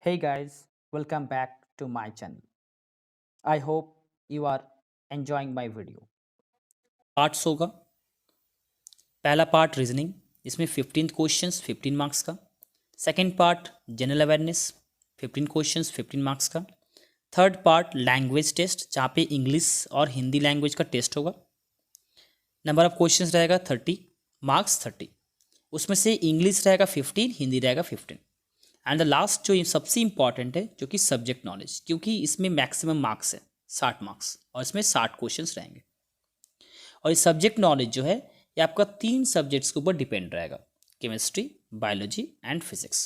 Hey guys, welcome back to my channel. I hope you are enjoying my video. Parts होगा। पहला part reasoning, इसमें 15 questions 15 marks का। Second part general awareness, 15 questions 15 marks का। Third part language test, जहाँ पे English और Hindi language का test होगा। नंबर ऑफ क्वेश्चंस रहेगा 30, मार्क्स 30। उसमें से इंग्लिश रहेगा 15, हिंदी रहेगा 15। एंड द लास्ट जो सबसे इंपॉर्टेंट है, जो कि सब्जेक्ट नॉलेज, क्योंकि इसमें मैक्सिमम मार्क्स है 60 मार्क्स, और इसमें 60 क्वेश्चंस रहेंगे। और ये सब्जेक्ट नॉलेज जो है, ये आपका 3 सब्जेक्ट्स के ऊपर डिपेंड रहेगा, केमिस्ट्री, बायोलॉजी एंड फिजिक्स।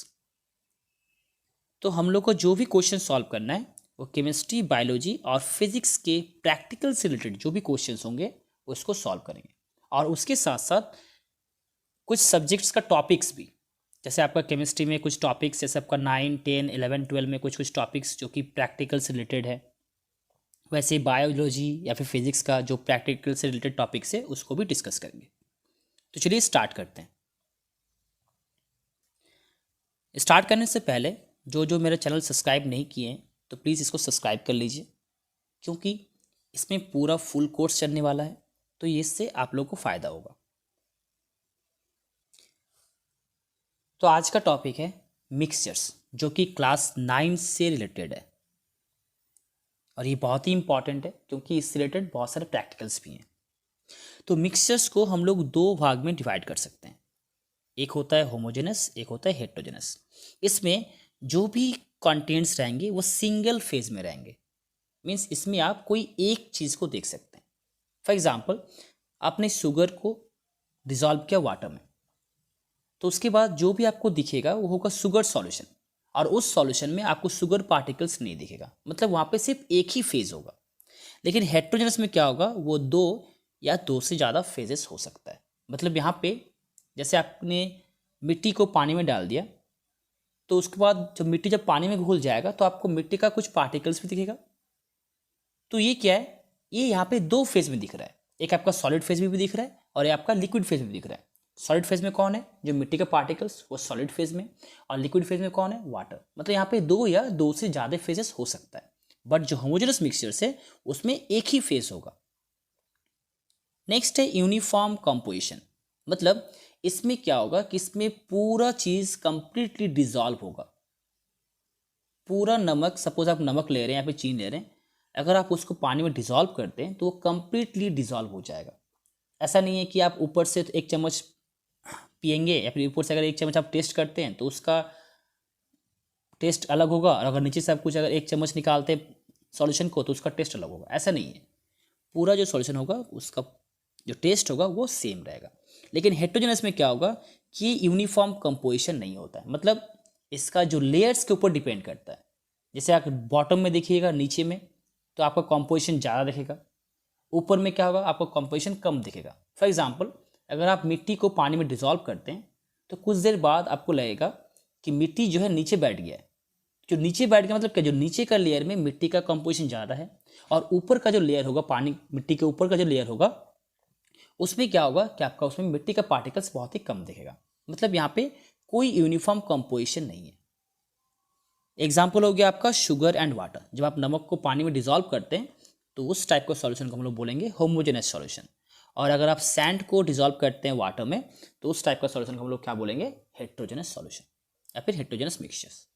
तो हम लोग को जो भी क्वेश्चन सॉल्व करना है, वो केमिस्ट्री, बायोलॉजी और फिजिक्स के प्रैक्टिकल से रिलेटेड जो भी क्वेश्चंस होंगे उसको सॉल्व करेंगे। और उसके साथ साथ कुछ सब्जेक्ट्स का टॉपिक्स भी, जैसे आपका केमिस्ट्री में कुछ टॉपिक्स, जैसे आपका 9, 10, 11, 12 में कुछ कुछ टॉपिक्स जो कि प्रैक्टिकल से रिलेटेड है, वैसे बायोलॉजी या फिर फिजिक्स का जो प्रैक्टिकल से रिलेटेड टॉपिक्स है उसको भी डिस्कस करेंगे। तो चलिए स्टार्ट करते हैं। स्टार्ट करने से पहले जो जो मेरा चैनल सब्सक्राइब नहीं किए हैं, तो प्लीज़ इसको सब्सक्राइब कर लीजिए, क्योंकि इसमें पूरा फुल कोर्स चलने वाला है, तो ये इससे आप लोगों को फ़ायदा होगा। तो आज का टॉपिक है मिक्सचर्स, जो कि क्लास 9 से रिलेटेड है, और ये बहुत ही इंपॉर्टेंट है क्योंकि इससे रिलेटेड बहुत सारे प्रैक्टिकल्स भी हैं। तो मिक्सचर्स को हम लोग 2 भाग में डिवाइड कर सकते हैं। एक होता है होमोजेनस, एक होता है हेट्रोजेनस। इसमें जो भी कंटेंट्स रहेंगे वो सिंगल फेज में रहेंगे, मीन्स इसमें आप कोई एक चीज़ को देख सकते हैं। फॉर एग्जांपल, आपने शुगर को डिज़ोल्व किया वाटर में, तो उसके बाद जो भी आपको दिखेगा वो होगा शुगर सॉल्यूशन, और उस सॉल्यूशन में आपको शुगर पार्टिकल्स नहीं दिखेगा, मतलब वहाँ पे सिर्फ एक ही फेज होगा। लेकिन हेट्रोजेनस में क्या होगा, वो 2 या 2 से ज़्यादा फेजेस हो सकता है। मतलब यहाँ पे जैसे आपने मिट्टी को पानी में डाल दिया, तो उसके बाद जब मिट्टी जब पानी में घुल जाएगा तो आपको मिट्टी का कुछ पार्टिकल्स भी दिखेगा। तो ये क्या है, ये यहाँ पे 2 फेज में दिख रहा है। एक आपका सॉलिड फेज में भी दिख रहा है और ये आपका लिक्विड फेज में भी दिख रहा है। सॉलिड फेज में कौन है, जो मिट्टी का पार्टिकल्स, वो सॉलिड फेज में। और लिक्विड फेज में कौन है, वाटर। मतलब यहाँ पे 2 या 2 से ज़्यादा फेजेस हो सकता है, बट जो होमोजेनस मिक्सचर्स है उसमें एक ही फेज होगा। नेक्स्ट है यूनिफॉर्म कंपोजिशन। मतलब इसमें क्या होगा कि इसमें पूरा चीज़ कंप्लीटली डिजॉल्व होगा। पूरा नमक, सपोज आप नमक ले रहे हैं या फिर चीनी ले रहे हैं, अगर आप उसको पानी में डिजॉल्व करते हैं तो वो कंप्लीटली डिजॉल्व हो जाएगा। ऐसा नहीं है कि आप ऊपर से एक चम्मच पियेंगे या फिर ऊपर से अगर एक चम्मच आप टेस्ट करते हैं तो उसका टेस्ट अलग होगा, और अगर नीचे से आप कुछ अगर एक चम्मच निकालते हैं सॉल्यूशन को तो उसका टेस्ट अलग होगा। ऐसा नहीं है, पूरा जो सॉल्यूशन होगा उसका जो टेस्ट होगा वो सेम रहेगा। लेकिन हेट्रोजेनस में क्या होगा कि यूनिफॉर्म कंपोजिशन नहीं होता है, मतलब इसका जो लेयर्स के ऊपर डिपेंड करता है। जैसे आप बॉटम में देखिएगा, नीचे में तो आपका कंपोजिशन ज़्यादा दिखेगा, ऊपर में क्या होगा, आपका कंपोजिशन कम दिखेगा। फॉर एग्जाम्पल, अगर आप मिट्टी को पानी में डिजॉल्व करते हैं तो कुछ देर बाद आपको लगेगा कि मिट्टी जो है नीचे बैठ गया है। जो नीचे बैठ गया मतलब क्या, जो नीचे का लेयर में मिट्टी का कंपोजिशन ज़्यादा है, और ऊपर का जो लेयर होगा, पानी मिट्टी के ऊपर का जो लेयर होगा, उसमें क्या होगा कि आपका उसमें मिट्टी का पार्टिकल्स बहुत ही कम दिखेगा। मतलब यहाँ पे कोई यूनिफॉर्म कंपोजिशन नहीं है। एग्जाम्पल हो गया आपका शुगर एंड वाटर। जब आप नमक को पानी में डिजॉल्व करते हैं तो उस टाइप का सॉल्यूशन को हम लोग बोलेंगे होमोजेनस सॉल्यूशन। और अगर आप सैंड को डिजॉल्व करते हैं वाटर में तो उस टाइप का सॉल्यूशन को हम लोग क्या बोलेंगे, हेट्रोजेनस सॉल्यूशन या फिर हेट्रोजेनस मिक्सचर्स।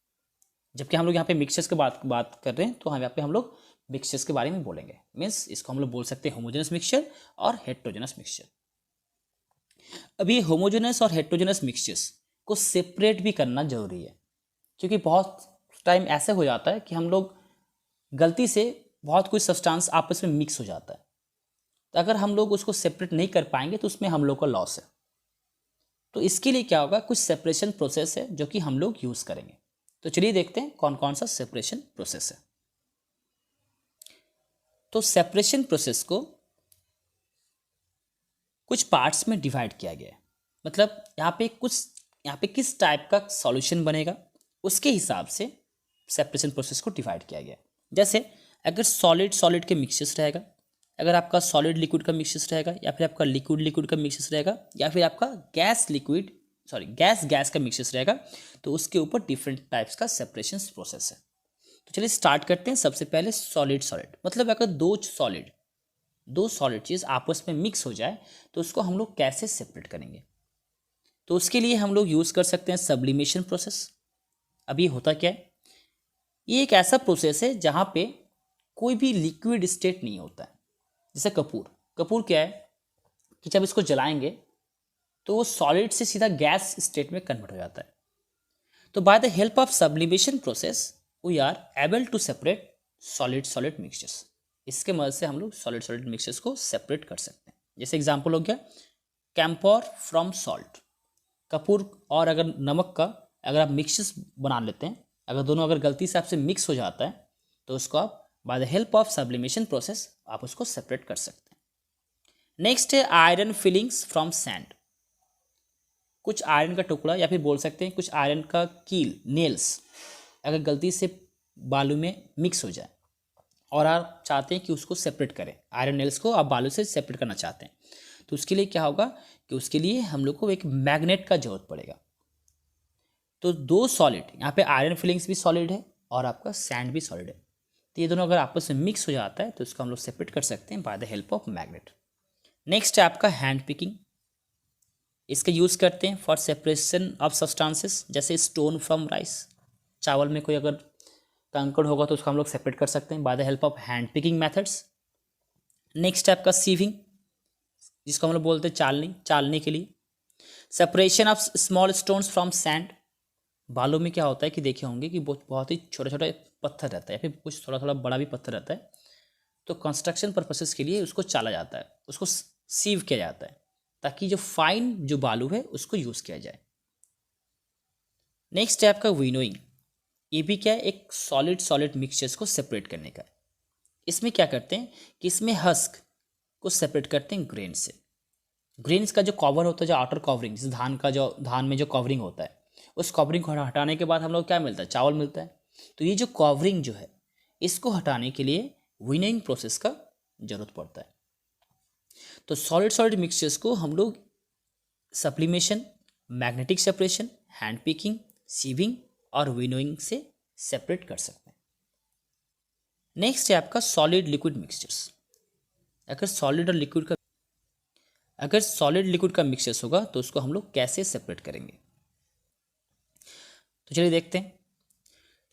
जबकि हम लोग यहाँ पे मिक्सचर्स की बात कर रहे हैं, तो हम यहाँ पे हम लोग मिक्सचर्स के बारे में बोलेंगे। मीन्स इसको हम लोग बोल सकते हैं होमोजेनस मिक्सचर और हेट्रोजेनस मिक्सचर। अब ये होमोजेनस और हेट्रोजेनस मिक्सचर्स को सेपरेट भी करना जरूरी है, क्योंकि बहुत टाइम ऐसे हो जाता है कि हम लोग गलती से बहुत कुछ सब्सटेंस आपस में मिक्स हो जाता है। तो अगर हम लोग उसको सेपरेट नहीं कर पाएंगे तो उसमें हम लोग का लॉस है। तो इसके लिए क्या होगा, कुछ सेपरेशन प्रोसेस है जो कि हम लोग यूज़ करेंगे। तो चलिए देखते हैं कौन कौन सा सेपरेशन प्रोसेस है। तो सेपरेशन प्रोसेस को कुछ पार्ट्स में डिवाइड किया गया है। मतलब यहाँ पे किस टाइप का सॉल्यूशन बनेगा उसके हिसाब से सेपरेशन प्रोसेस को डिवाइड किया गया है। जैसे अगर सॉलिड सॉलिड के मिक्सचर्स रहेगा, अगर आपका सॉलिड लिक्विड का मिक्सचर्स रहेगा, या फिर आपका लिक्विड लिक्विड का मिक्सचर्स रहेगा, या फिर आपका गैस लिक्विड गैस गैस का मिक्सचर्स रहेगा, तो उसके ऊपर डिफरेंट टाइप्स का सेपरेशन प्रोसेस है। तो चलिए स्टार्ट करते हैं। सबसे पहले सॉलिड सॉलिड, मतलब अगर दो सॉलिड चीज़ आपस में मिक्स हो जाए तो उसको हम लोग कैसे सेपरेट करेंगे। तो उसके लिए हम लोग यूज़ कर सकते हैं सब्लिमेशन प्रोसेस। अब ये होता क्या है, ये एक ऐसा प्रोसेस है जहाँ पे कोई भी लिक्विड स्टेट नहीं होता है। जैसे कपूर क्या है कि जब इसको जलाएंगे तो वो सॉलिड से सीधा गैस स्टेट में कन्वर्ट हो जाता है। तो by the help of sublimation process we are able to separate solid solid mixtures. इसके मदद से हम लोग सॉलिड सॉलिड मिक्सचर्स को सेपरेट कर सकते हैं। जैसे एग्जांपल हो गया कैम्फोर फ्रॉम सॉल्ट, कपूर और अगर नमक का अगर आप मिक्सचर्स बना लेते हैं, अगर दोनों अगर गलती से आपसे मिक्स हो जाता है तो उसको आप bye the help of sublimation process आप उसको सेपरेट कर सकते हैं। नेक्स्ट है आयरन फिलिंग्स फ्रॉम सैंड। कुछ आयरन का टुकड़ा या फिर बोल सकते हैं कुछ आयरन का कील नेल्स अगर गलती से बालू में मिक्स हो जाए और आप चाहते हैं कि उसको सेपरेट करें, आयरन नेल्स को आप बालू से सेपरेट करना चाहते हैं, तो उसके लिए क्या होगा कि उसके लिए हम लोग को एक मैग्नेट का जरूरत पड़ेगा। तो दो सॉलिड, यहाँ पे आयरन फिलिंग्स भी सॉलिड है और आपका सैंड भी सॉलिड है, तो ये दोनों अगर आपस में मिक्स हो जाता है तो इसको हम लोग सेपरेट कर सकते हैं by the help of magnet. Next है आपका हैंड पिकिंग। इसका यूज़ करते हैं फॉर सेपरेशन ऑफ सब्सटेंसेस, जैसे स्टोन फ्रॉम राइस। चावल में कोई अगर कंकड़ होगा तो उसको हम लोग सेपरेट कर सकते हैं by the help of hand picking methods. Next है आपका सीविंग, जिसको हम लोग बोलते हैं चालने के लिए। Separation of small stones from sand. बालों में क्या होता है कि देखे होंगे कि बहुत ही छोटे छोटे पत्थर रहता है या फिर कुछ थोड़ा थोड़ा बड़ा भी पत्थर रहता है, तो कंस्ट्रक्शन पर्पसेस के लिए उसको चाला जाता है, उसको सीव किया जाता है ताकि जो फाइन जो बालू है उसको यूज़ किया जाए। नेक्स्ट है आपका विनोइंग। ये भी क्या है, एक सॉलिड सॉलिड मिक्सचर्स को सेपरेट करने का है। इसमें क्या करते हैं कि इसमें हस्क को सेपरेट करते हैं ग्रेन से। ग्रेन्स का जो कवर होता है, जो आउटर कवरिंग, जैसे धान में जो कवरिंग होता है, उस कवरिंग को हटाने के बाद हम लोग क्या मिलता है, चावल मिलता है। तो ये जो कवरिंग जो है इसको हटाने के लिए विनोइंग प्रोसेस का जरूरत पड़ता है। तो सॉलिड सॉलिड मिक्सचर्स को हम लोग sublimation, magnetic separation, hand picking, sieving और विनोइंग से सेपरेट कर सकते हैं। नेक्स्ट है आपका सॉलिड लिक्विड मिक्सचर्स। अगर सॉलिड लिक्विड का मिक्सचर्स होगा तो उसको हम लोग कैसे सेपरेट करेंगे। तो चलिए देखते हैं।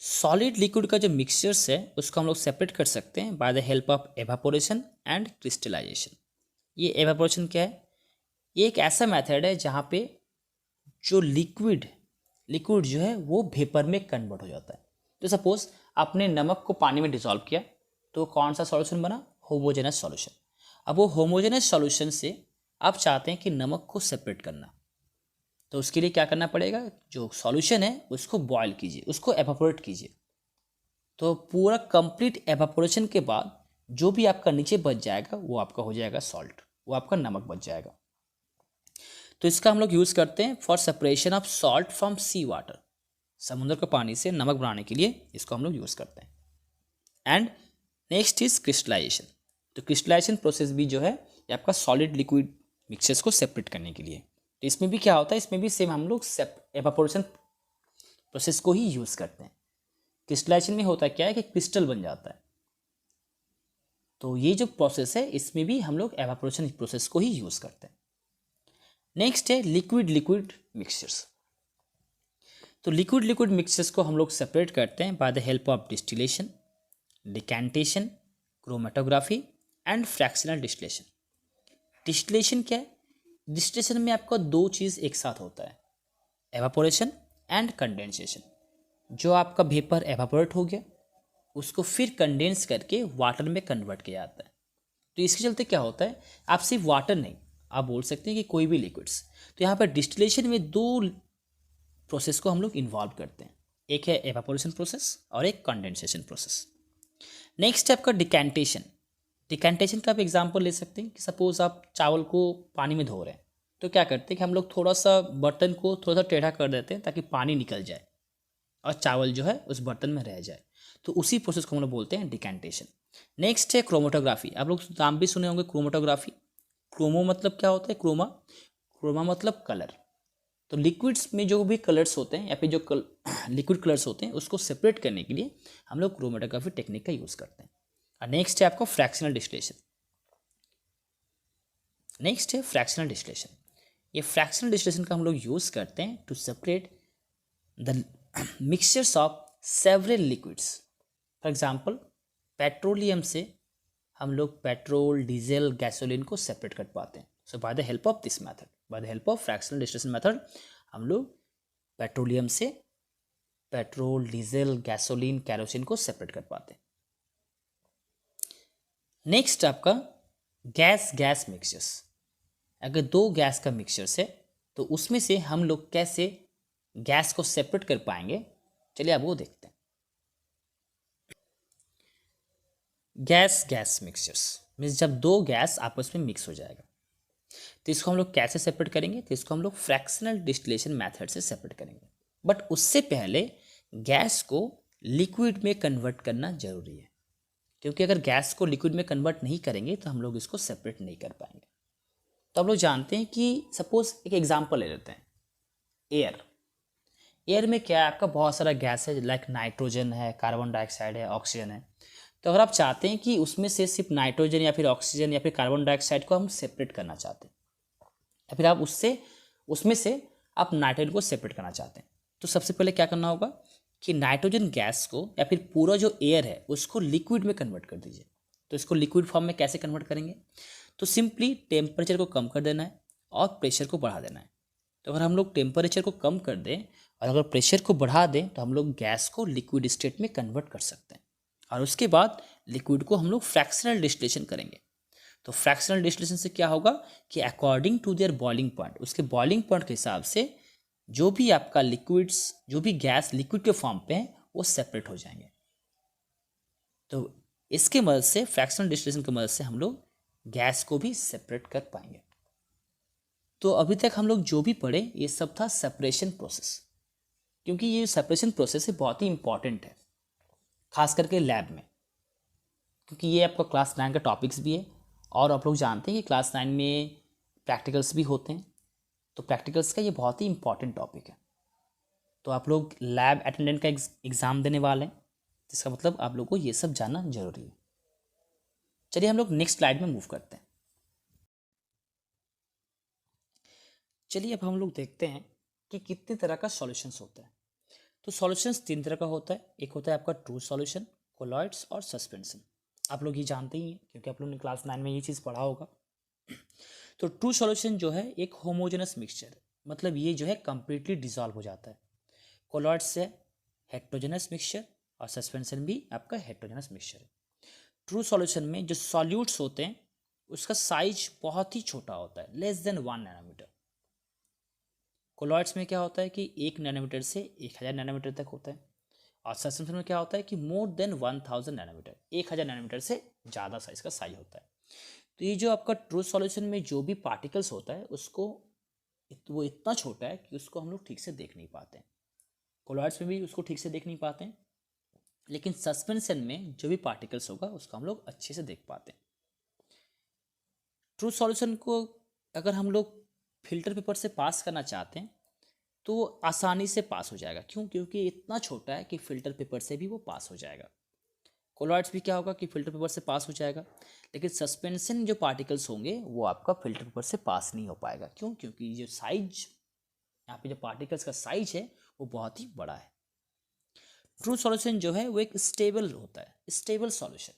सॉलिड लिक्विड का जो मिक्सचर्स है उसको हम लोग सेपरेट कर सकते हैं by the help of evaporation and crystallization. ये एवापोरेशन क्या है, ये एक ऐसा मेथड है जहाँ पे जो लिक्विड जो है वो वेपर में कन्वर्ट हो जाता है। तो सपोज आपने नमक को पानी में डिसॉल्व किया तो कौन सा सॉल्यूशन बना, होमोजेनस सॉल्यूशन। अब वो होमोजेनस सॉल्यूशन से आप चाहते हैं कि नमक को सेपरेट करना, तो उसके लिए क्या करना पड़ेगा, जो सॉल्यूशन है उसको बॉयल कीजिए, उसको एवापोरेट कीजिए। तो पूरा कंप्लीट एवापोरेशन के बाद जो भी आपका नीचे बच जाएगा वो आपका हो जाएगा सॉल्ट, वो आपका नमक बच जाएगा। तो इसका हम लोग यूज़ करते हैं for separation of salt from sea water. समुद्र के पानी से नमक बनाने के लिए इसको हम लोग यूज़ करते हैं। And next is crystallization. तो क्रिस्टलाइजेशन प्रोसेस भी जो है ये आपका सॉलिड लिक्विड मिक्सचर्स को सेपरेट करने के लिए। तो इसमें भी क्या होता है, इसमें भी सेम हम लोग एवापोरेशन प्रोसेस को ही यूज़ करते हैं। क्रिस्टलाइजेशन में होता क्या है कि क्रिस्टल बन जाता है, तो ये जो प्रोसेस है इसमें भी हम लोग एवापोरेशन प्रोसेस को ही यूज़ करते हैं। नेक्स्ट है लिक्विड लिक्विड मिक्सचर्स। तो लिक्विड मिक्सचर्स को हम लोग सेपरेट करते हैं by the help of distillation, decantation, chromatography and fractional distillation. Distillation क्या है, डिस्टिलेशन में आपका दो चीज़ एक साथ होता है, एवापोरेशन एंड कंडेंसेशन। जो आपका वेपर एवापोरेट हो गया उसको फिर कंडेंस करके वाटर में कन्वर्ट किया जाता है। तो इसके चलते क्या होता है, आप सिर्फ वाटर नहीं, आप बोल सकते हैं कि कोई भी लिक्विड्स। तो यहाँ पर डिस्टिलेशन में दो प्रोसेस को हम लोग इन्वॉल्व करते हैं, एक है एवापोरेशन प्रोसेस और एक कंडेंसेशन प्रोसेस। नेक्स्ट है आपका डिकेंटेशन। डिकेंटेशन का आप एग्जांपल ले सकते हैं कि सपोज आप चावल को पानी में धो रहे हैं, तो क्या करते हैं कि हम लोग थोड़ा सा बर्तन को थोड़ा सा टेढ़ा कर देते हैं ताकि पानी निकल जाए और चावल जो है उस बर्तन में रह जाए। तो उसी प्रोसेस को हम लोग बोलते हैं डिकेंटेशन। नेक्स्ट है क्रोमेटोग्राफी। आप लोग नाम भी सुने होंगे क्रोमेटोग्राफी। क्रोमो मतलब क्या होता है, क्रोमा मतलब कलर। तो लिक्विड्स में जो भी कलर्स होते हैं या फिर जो लिक्विड कलर्स होते हैं उसको सेपरेट करने के लिए हम लोग क्रोमेटोग्राफी टेक्निक का यूज़ करते हैं। और नेक्स्ट है आपको फ्रैक्शनल डिस्टिलेशन। नेक्स्ट है फ्रैक्शनल डिस्टिलेशन। ये फ्रैक्शनल डिस्टिलेशन का हम लोग यूज़ करते हैं to separate the mixtures of several liquids. For example petroleum से हम लोग पेट्रोल, डीजल, गैसोलीन को सेपरेट कर पाते हैं। So by the help of this method, by the help of fractional distillation method हम लोग पेट्रोलियम से पेट्रोल, डीजल, गैसोलीन, कैरोसिन को सेपरेट कर पाते हैं। नेक्स्ट आपका गैस गैस मिक्सचर्स। अगर दो गैस का मिक्सचर्स है तो उसमें से हम लोग कैसे गैस को सेपरेट कर पाएंगे, चलिए अब वो देखते हैं। गैस गैस मिक्सचर्स मीन्स जब दो गैस आपस में मिक्स हो जाएगा तो इसको हम लोग कैसे सेपरेट करेंगे, तो इसको हम लोग फ्रैक्शनल डिस्टिलेशन मेथड से सेपरेट करेंगे। बट उससे पहले गैस को लिक्विड में कन्वर्ट करना जरूरी है, क्योंकि अगर गैस को लिक्विड में कन्वर्ट नहीं करेंगे तो हम लोग इसको सेपरेट नहीं कर पाएंगे। तो हम लोग जानते हैं कि सपोज एक एग्जांपल ले लेते हैं, एयर। एयर में क्या है, आपका बहुत सारा गैस है, लाइक नाइट्रोजन है, कार्बन डाइऑक्साइड है, ऑक्सीजन है। तो अगर आप चाहते हैं कि उसमें से सिर्फ नाइट्रोजन या फिर ऑक्सीजन या फिर कार्बन डाइऑक्साइड को हम सेपरेट करना चाहते हैं, या फिर आप उसमें से आप नाइट्रोजन को सेपरेट करना चाहते हैं, तो सबसे पहले क्या करना होगा कि नाइट्रोजन गैस को या फिर पूरा जो एयर है उसको लिक्विड में कन्वर्ट कर दीजिए। तो इसको लिक्विड फॉर्म में कैसे कन्वर्ट करेंगे, तो सिंपली टेम्परेचर को कम कर देना है और प्रेशर को बढ़ा देना है। तो अगर हम लोग टेम्परेचर को कम कर दें और अगर प्रेशर को बढ़ा दें तो हम लोग गैस को लिक्विड स्टेट में कन्वर्ट कर सकते हैं, और उसके बाद लिक्विड को हम लोग फ्रैक्शनल डिस्टिलेशन करेंगे। तो फ्रैक्शनल डिस्टिलेशन से क्या होगा कि according to their boiling point, उसके बॉइलिंग पॉइंट के हिसाब से जो भी आपका लिक्विड्स, जो भी गैस लिक्विड के फॉर्म पे हैं वो सेपरेट हो जाएंगे। तो इसके मदद से, फ्रैक्शनल डिस्टिलेशन की मदद से हम लोग गैस को भी सेपरेट कर पाएंगे। तो अभी तक हम लोग जो भी पढ़े ये सब था सेपरेशन प्रोसेस, क्योंकि ये सेपरेशन प्रोसेस है बहुत ही इंपॉर्टेंट है, खास करके लैब में, क्योंकि ये आपका क्लास 9 का टॉपिक्स भी है। और आप लोग जानते हैं कि क्लास 9 में प्रैक्टिकल्स भी होते हैं, तो प्रैक्टिकल्स का ये बहुत ही इंपॉर्टेंट टॉपिक है। तो आप लोग लैब अटेंडेंट का एग्ज़ाम देने वाले हैं, जिसका मतलब आप लोग को ये सब जानना जरूरी है। चलिए हम लोग नेक्स्ट स्लाइड में मूव करते हैं। चलिए अब हम लोग देखते हैं कि कितने तरह का सॉल्यूशंस होता है। तो सॉल्यूशंस 3 तरह का होता है। एक होता है आपका ट्रू सॉल्यूशन, कोलॉइड्स और सस्पेंशन। आप लोग ये जानते ही हैं क्योंकि आप लोगों ने क्लास 9 में ये चीज़ पढ़ा होगा। तो ट्रू सॉल्यूशन जो है एक होमोजेनस मिक्सचर है, मतलब ये जो है कंप्लीटली डिसॉल्व हो जाता है। कोलॉइड्स है हेट्रोजेनस मिक्सचर और सस्पेंशन भी आपका हेट्रोजेनस मिक्सचर है। ट्रू सॉल्यूशन में जो सॉल्यूट्स होते हैं उसका साइज बहुत ही छोटा होता है, लेस देन 1 नैनोमीटर। कोलॉइड्स में क्या होता है कि 1 नैनोमीटर से 1000 नैनोमीटर तक होता है, और सस्पेंशन में क्या होता है कि मोर देन 1000 नैनोमीटर, 1000 नैनोमीटर से ज़्यादा साइज का साइज होता है। तो ये जो आपका ट्रू सॉल्यूशन में जो भी पार्टिकल्स होता है उसको वो इतना छोटा है कि उसको हम लोग ठीक से देख नहीं पाते हैं। कोलॉइड्स में भी उसको ठीक से देख नहीं पाते हैं, लेकिन सस्पेंशन में जो भी पार्टिकल्स होगा उसको हम लोग अच्छे से देख पाते हैं। ट्रू सॉल्यूशन को अगर हम लोग फिल्टर पेपर से पास करना चाहते हैं तो आसानी से पास हो जाएगा। क्यों? क्योंकि इतना छोटा है कि फिल्टर पेपर से भी वो पास हो जाएगा। कोलॉइड्स भी क्या होगा कि फिल्टर पेपर से पास हो जाएगा, लेकिन सस्पेंशन जो पार्टिकल्स होंगे वो आपका फिल्टर पेपर से पास नहीं हो पाएगा। क्यों? क्योंकि जो साइज, यहाँ पे जो पार्टिकल्स का साइज है वो बहुत ही बड़ा है। ट्रू सॉल्यूशन जो है वो एक स्टेबल होता है, स्टेबल सॉल्यूशन।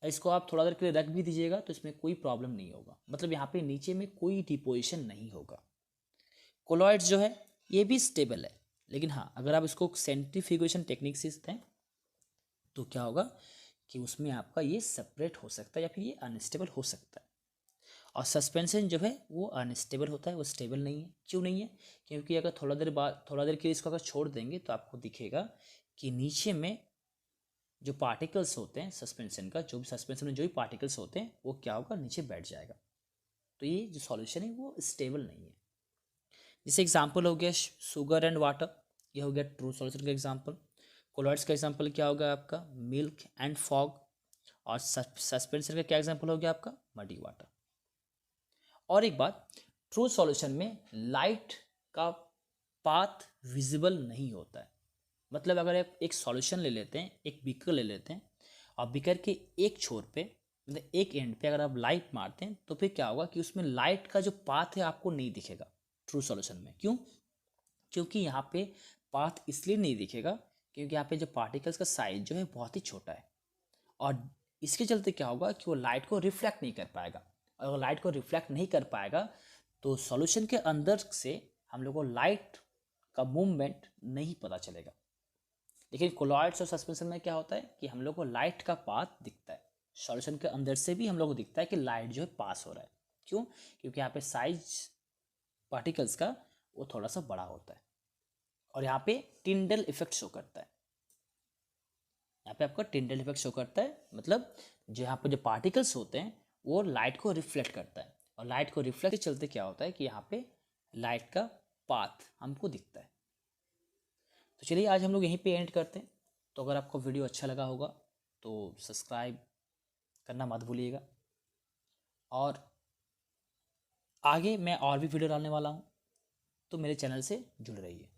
इसको आप थोड़ा देर के लिए रख भी दीजिएगा तो इसमें कोई प्रॉब्लम नहीं होगा, मतलब यहाँ पे नीचे में कोई डिपोजिशन नहीं होगा। कोलॉइड्स जो है ये भी स्टेबल है, लेकिन हाँ अगर आप इसको सेंट्रीफ्यूगेशन टेक्निक से सीखते हैं तो क्या होगा कि उसमें आपका ये सेपरेट हो सकता है या फिर ये अनस्टेबल हो सकता है। और सस्पेंशन जो है वो अनस्टेबल होता है, वो स्टेबल नहीं है। क्यों नहीं है? क्योंकि अगर थोड़ा देर के लिए इसको अगर छोड़ देंगे तो आपको दिखेगा कि नीचे में जो पार्टिकल्स होते हैं सस्पेंशन का, जो भी सस्पेंशन में जो भी पार्टिकल्स होते हैं वो क्या होगा, नीचे बैठ जाएगा। तो ये जो सॉल्यूशन है वो स्टेबल नहीं है। जैसे एग्जांपल हो गया शुगर एंड वाटर, ये हो गया ट्रू सॉल्यूशन का एग्जांपल। कोलॉइड्स का एग्जांपल क्या होगा आपका, मिल्क एंड फॉग। और सस्पेंशन का क्या एग्जांपल हो गया आपका, मडी वाटर। और एक बात, ट्रू सॉल्यूशन में लाइट का पाथ विजिबल नहीं होता है। मतलब अगर आप एक सॉल्यूशन ले लेते हैं, एक बीकर ले लेते हैं, और बीकर के एक छोर पे मतलब एक एंड पे अगर आप लाइट मारते हैं तो फिर क्या होगा कि उसमें लाइट का जो पाथ है आपको नहीं दिखेगा ट्रू सॉल्यूशन में। क्यों? क्योंकि यहाँ पे पाथ इसलिए नहीं दिखेगा क्योंकि यहाँ पे जो पार्टिकल्स का साइज जो है बहुत ही छोटा है, और इसके चलते क्या होगा कि वो लाइट को रिफ्लेक्ट नहीं कर पाएगा, और अगर लाइट को रिफ्लेक्ट नहीं कर पाएगा तो सॉल्यूशन के अंदर से हम लोग को लाइट का मूवमेंट नहीं पता चलेगा। लेकिन कोलॉइड्स और सस्पेंशन में क्या होता है कि हम लोग को लाइट का पाथ दिखता है, सॉल्यूशन के अंदर से भी हम लोग को दिखता है कि लाइट जो है पास हो रहा है। क्यों? क्योंकि यहाँ पे साइज पार्टिकल्स का वो थोड़ा सा बड़ा होता है, और यहाँ पे टिंडल इफेक्ट शो करता है। यहाँ पे आपका टिंडल इफेक्ट शो करता है, मतलब जो यहाँ पे जो पार्टिकल्स होते हैं वो लाइट को रिफ्लेक्ट करता है, और लाइट को रिफ्लेक्ट के चलते क्या होता है कि यहाँ पे लाइट का पाथ हमको दिखता है। तो चलिए आज हम लोग यहीं पे एंड करते हैं। तो अगर आपको वीडियो अच्छा लगा होगा तो सब्सक्राइब करना मत भूलिएगा, और आगे मैं और भी वीडियो डालने वाला हूँ, तो मेरे चैनल से जुड़ रहिए।